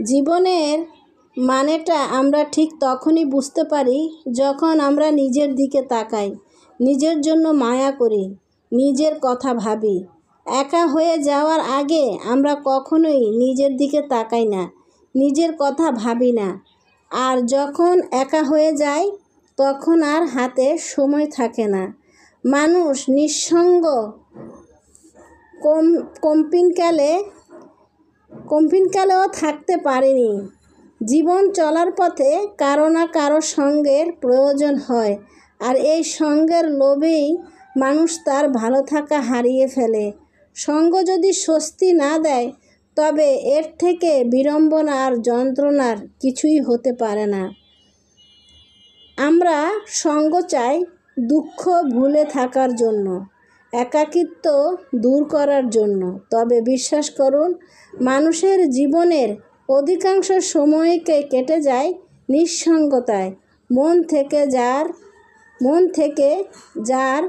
জীবনের মানেটা আমরা ঠিক তখনই বুঝতে পারি যখন আমরা নিজের দিকে তাকাই, নিজের জন্য মায়া করি, নিজের কথা ভাবি। একা হয়ে যাওয়ার আগে আমরা কখনোই নিজের দিকে তাকাই না, নিজের কথা ভাবি না। আর যখন একা হয়ে যায় তখন আর হাতে সময় থাকে না। মানুষ নিঃসঙ্গ কম্পিনকালেও থাকতে পারেনি। জীবন চলার পথে কারো না কারো সঙ্গের প্রয়োজন হয়, আর এই সঙ্গের লোভেই মানুষ তার ভালো থাকা হারিয়ে ফেলে। সঙ্গ যদি স্বস্তি না দেয় তবে এর থেকে বিড়ম্বনা আর যন্ত্রণার কিছুই হতে পারে না। আমরা সঙ্গ চাই দুঃখ ভুলে থাকার জন্য, একাকিত্ব দূর করার জন্য। তবে বিশ্বাস করুন, মানুষের জীবনের অধিকাংশ সময়কে কেটে যায় নিঃসঙ্গতায়। মন থেকে যার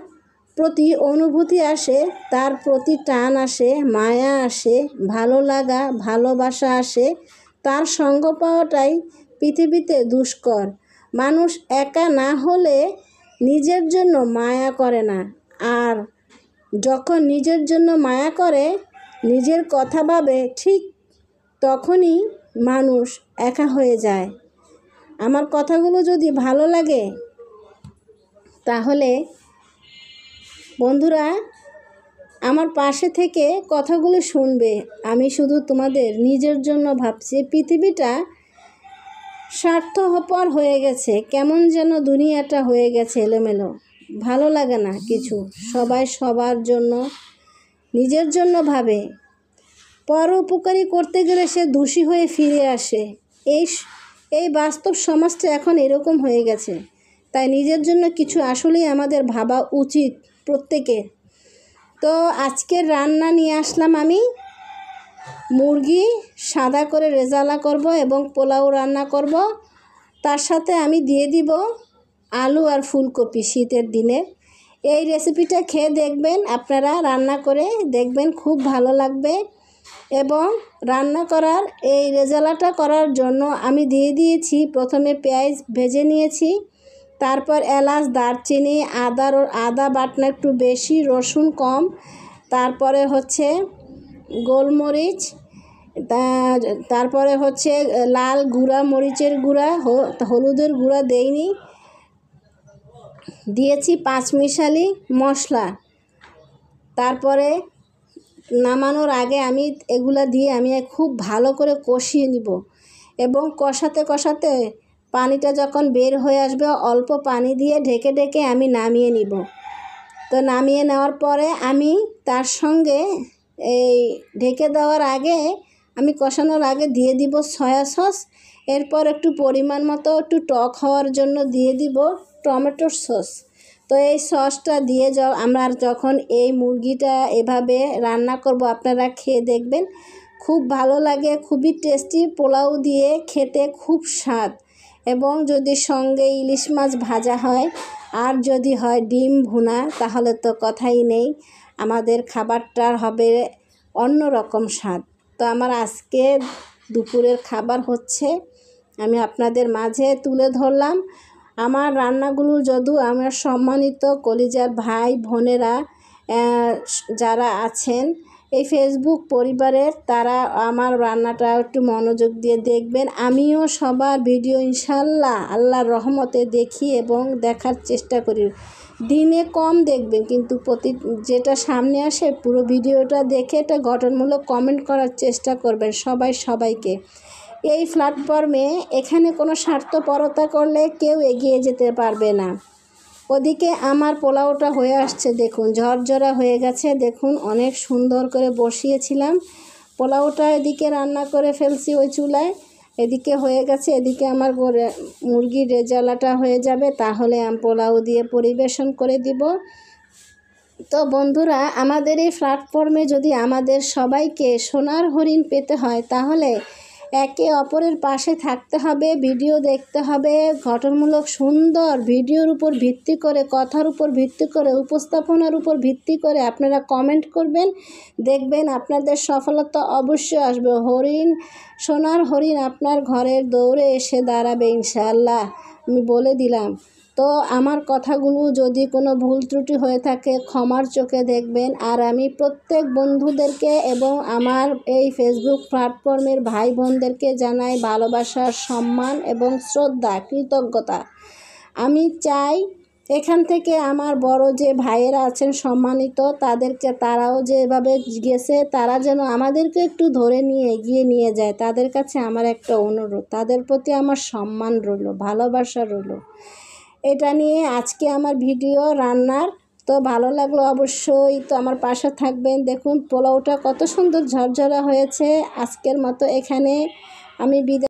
প্রতি অনুভূতি আসে, তার প্রতি টান আসে, মায়া আসে, ভালো লাগা, ভালোবাসা আসে, তার সঙ্গ পাওয়াটাই পৃথিবীতে দুষ্কর। মানুষ একা না হলে নিজের জন্য মায়া করে না, আর যখন নিজের জন্য মায়া করে, নিজের কথা ভাবে, ঠিক তখনই মানুষ একা হয়ে যায়। আমার কথাগুলো যদি ভালো লাগে তাহলে বন্ধুরা আমার পাশে থেকে কথাগুলো শুনবে। আমি শুধু তোমাদের নিজের জন্য ভাবছি। পৃথিবীটা স্বার্থপর হয়ে গেছে, কেমন যেন দুনিয়াটা হয়ে গেছে এলোমেলো, ভালো লাগে না কিছু। সবাই সবার জন্য, নিজের জন্য ভাবে। পরোপকারী করতে গেলে সে দোষী হয়ে ফিরে আসে। এই বাস্তব সমাজটা এখন এরকম হয়ে গেছে। তাই নিজের জন্য কিছু আসলেই আমাদের ভাবা উচিত প্রত্যেকের। তো আজকের রান্না নিয়ে আসলাম আমি মুরগি সাদা করে রেজালা করব এবং পোলাও রান্না করব। তার সাথে আমি দিয়ে দিব আলু আর ফুলকপি শীতের দিনে। এই রেসিপিটা খেয়ে দেখবেন, আপনারা রান্না করে দেখবেন, খুব ভালো লাগবে। এবং রান্না করার এই রেজালাটা করার জন্য আমি দিয়ে দিয়েছি, প্রথমে পেঁয়াজ ভেজে নিয়েছি, তারপর এলাচ, দারচিনি, আদা বাটনা একটু বেশি, রসুন কম, তারপরে হচ্ছে গোলমরিচ, তারপরে হচ্ছে লাল গুঁড়া, মরিচের গুঁড়া, হলুদের গুঁড়া দেইনি, দিয়েছি পাঁচমিশালি মশলা। তারপরে নামানোর আগে আমি এগুলা দিয়ে আমি খুব ভালো করে কষিয়ে নিব এবং কষাতে কষাতে পানিটা যখন বের হয়ে আসবে অল্প পানি দিয়ে ঢেকে ঢেকে আমি নামিয়ে নিব। তো নামিয়ে নেওয়ার পরে আমি তার সঙ্গে এই ঢেকে দেওয়ার আগে, আমি কষানোর আগে দিয়ে দিব সয়া সস। এরপর একটু পরিমাণ মতো একটু টক হওয়ার জন্য দিয়ে দিব টমেটোর সস। তো এই সসটা দিয়ে আমরা যখন এই মুরগিটা এভাবে রান্না করব, আপনারা খেয়ে দেখবেন, খুব ভালো লাগে, খুবই টেস্টি। পোলাও দিয়ে খেতে খুব স্বাদ। এবং যদি সঙ্গে ইলিশ মাছ ভাজা হয় আর যদি হয় ডিম ভুনা, তাহলে তো কথাই নেই, আমাদের খাবারটার হবে অন্য রকম স্বাদ। তো আমার আজকে দুপুরের খাবার হচ্ছে, আমি আপনাদের মাঝে তুলে ধরলাম। আমার রান্নাগুলো যদিও আমার সম্মানিত কলিজার ভাই বোনেরা যারা আছেন এই ফেসবুক পরিবারের, তারা আমার রান্নাটা একটু মনোযোগ দিয়ে দেখবেন। আমিও সবার ভিডিও ইনশাল্লাহ আল্লাহর রহমতে দেখি এবং দেখার চেষ্টা করি। দিনে কম দেখবেন, কিন্তু যেটা সামনে আসে পুরো ভিডিওটা দেখে এটা গঠনমূলক কমেন্ট করার চেষ্টা করবেন সবাইকে। এই প্ল্যাটফর্মে এখানে কোনো স্বার্থপরতা করলে কেউ এগিয়ে যেতে পারবে না। ওদিকে আমার পোলাওটা হয়ে আসছে, দেখুন ঝরঝরা হয়ে গেছে, দেখুন অনেক সুন্দর করে বসিয়েছিলাম পোলাওটা, এদিকে রান্না করে ফেলছি ওই চুলায়, এদিকে হয়ে গেছে। এদিকে আমার মুরগির রেজালাটা হয়ে যাবে, তাহলে আমি পোলাও দিয়ে পরিবেশন করে দিব। তো বন্ধুরা, আমাদের এই প্ল্যাটফর্মে যদি আমাদের সবাইকে সোনার হরিণ পেতে হয়, তাহলে একে অপরের পাশে থাকতে হবে, ভিডিও দেখতে হবে, গঠনমূলক সুন্দর ভিডিওর উপর ভিত্তি করে, কথার উপর ভিত্তি করে, উপস্থাপনার উপর ভিত্তি করে আপনারা কমেন্ট করবেন, দেখবেন আপনাদের সফলতা অবশ্যই আসবে। হরিণ, সোনার হরিণ আপনার ঘরের দৌড়ে এসে দাঁড়াবে ইনশাআল্লাহ, আমি বলে দিলাম। তো আমার কথাগুলো যদি কোনো ভুল ত্রুটি হয়ে থাকে ক্ষমার চোখে দেখবেন। আর আমি প্রত্যেক বন্ধুদেরকে এবং আমার এই ফেসবুক প্ল্যাটফর্মের ভাই বোনদেরকে জানাই ভালোবাসা, সম্মান এবং শ্রদ্ধা, কৃতজ্ঞতা। আমি চাই এখান থেকে আমার বড় যে ভাইয়েরা আছেন সম্মানিত, তাদেরকে, তারাও যেভাবে গেছে তারা যেন আমাদেরকে একটু ধরে নিয়ে এগিয়ে নিয়ে যায়। তাদের কাছে আমার একটা অনুরোধ, তাদের প্রতি আমার সম্মান রইল, ভালোবাসা রইল। এটা নিয়ে আজকে আমার ভিডিও রান্নার। তো ভালো লাগলো অবশ্যই তো আমার পাশে থাকবেন। দেখুন পোলাওটা কত সুন্দর ঝরঝরা হয়েছে। আজকের মতো এখানে আমি বিদায়।